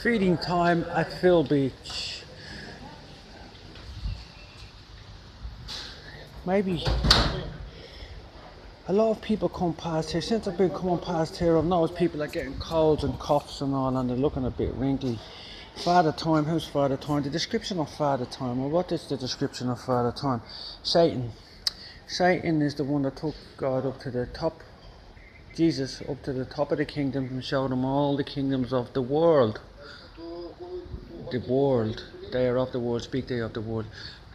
Feeding time at Phil Beach. Maybe a lot of people come past here. Since I've been coming past here, I've noticed people are getting colds and coughs and all, and they're looking a bit wrinkly. Father Time, who's Father Time? The description of Father Time, or what is the description of Father Time? Satan. Satan is the one that took God up to the top, Jesus up to the top of the kingdom and showed him all the kingdoms of the world. The world. They are of the world, speak they of the world.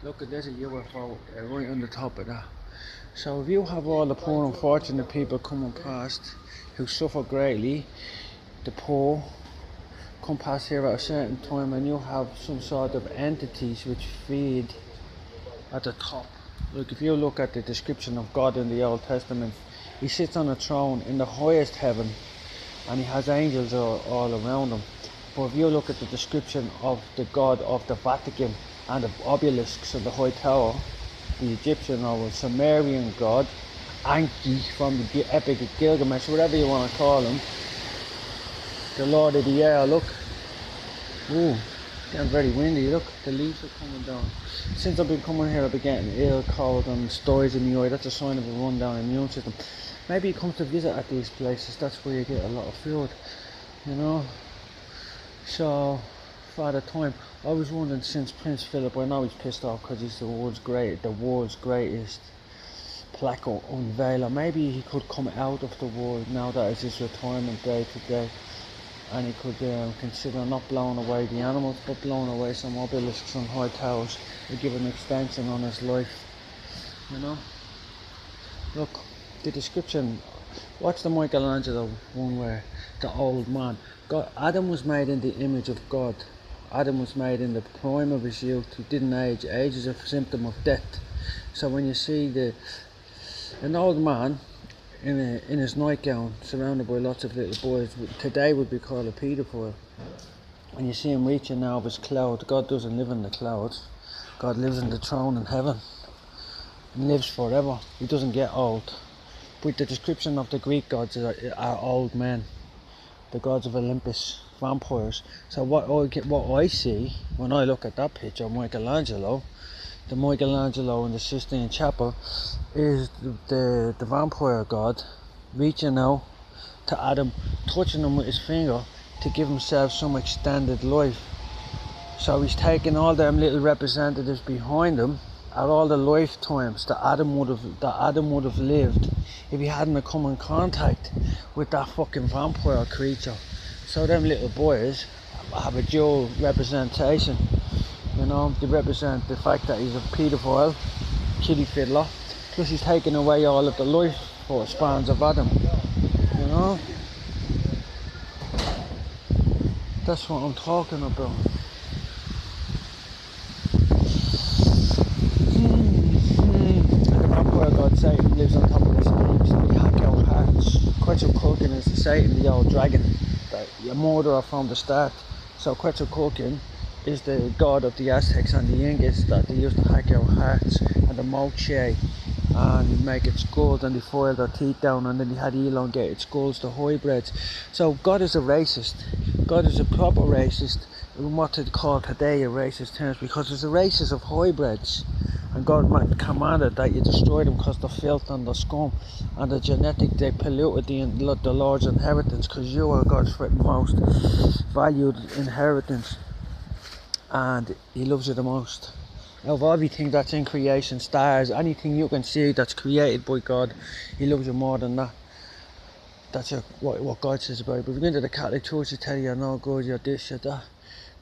Look, there's a UFO right on the top of that. So if you have all the poor unfortunate people coming past who suffer greatly, the poor come past here at a certain time, and you have some sort of entities which feed at the top. Look, if you look at the description of God in the Old Testament, he sits on a throne in the highest heaven and he has angels all around him. But if you look at the description of the God of the Vatican and the obelisks of the High Tower, the Egyptian or Sumerian god, Anki from the Epic of Gilgamesh, whatever you want to call him, the Lord of the Air, look. Ooh, getting very windy, look, the leaves are coming down. Since I've been coming here, I've been getting ill, cold and stories in the eye. That's a sign of a rundown immune system. Maybe you come to visit at these places, that's where you get a lot of food, you know. So, Father Time, I was wondering, since Prince Philip, I know he's pissed off because he's the world's greatest plaque unveiler. Maybe he could come out of the world now that it's his retirement day today, and he could consider not blowing away the animals, but blowing away some obelisks and high towers to give an extension on his life, you know. Look, the description, watch the Michelangelo one where the old man, God, Adam was made in the image of God. Adam was made in the prime of his youth. He didn't age. Age is a symptom of death. So when you see an old man in his nightgown surrounded by lots of little boys, today would be called a paedophile. And you see him reaching out of his cloud. God doesn't live in the clouds. God lives in the throne in heaven and lives forever. He doesn't get old. But the description of the Greek gods are old men. The gods of Olympus, vampires. So what I see when I look at that picture of Michelangelo, the Michelangelo in the Sistine Chapel, is the vampire god reaching out to Adam, touching him with his finger to give himself some extended life. So he's taking all them little representatives behind him at all the lifetimes that Adam would have lived if he hadn't come in contact with that fucking vampire creature. So them little boys have a dual representation, you know. They represent the fact that he's a paedophile, kiddie fiddler, plus he's taking away all of the life for spans of Adam, you know. That's what I'm talking about. God, Satan lives on top of this and we hack our hearts. Quetzalcoatl is the Satan, the old dragon, the murderer from the start. So Quetzalcoatl is the god of the Aztecs and the Incas that they used to hack our hearts, and the Moche, and make it skulls, and they filed their teeth down, and then they had elongated skulls, the hybrids. So God is a racist. God is a proper racist in what they call today a racist terms, because there's a races of hybrids. And God commanded that you destroy them because they're filth and they're scum, and the genetic, they polluted the Lord's inheritance, because you are God's most valued inheritance and he loves you the most. Of everything that's in creation, stars, anything you can see that's created by God, he loves you more than that. That's what God says about it. But if you go into the Catholic Church, they tell you you're no good, you're this, you're that.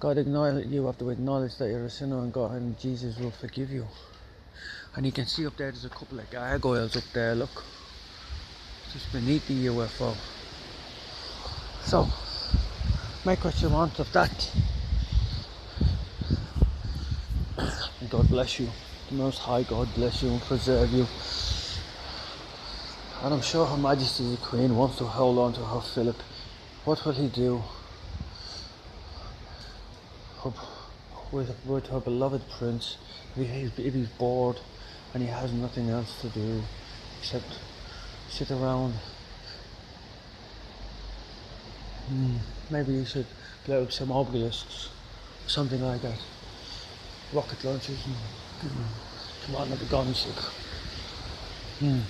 You have to acknowledge that you're a sinner, and God and Jesus will forgive you. And you can see up there's a couple of gargoyles up there, look, just beneath the UFO. So, make what you want of that. And God bless you. The Most High God bless you and preserve you. And I'm sure Her Majesty the Queen wants to hold on to her Philip. What will he do with her beloved prince if he's bored and he has nothing else to do except sit around Maybe you should blow up some obelisks, something like that. Rocket launchers and come on with the guns. Like.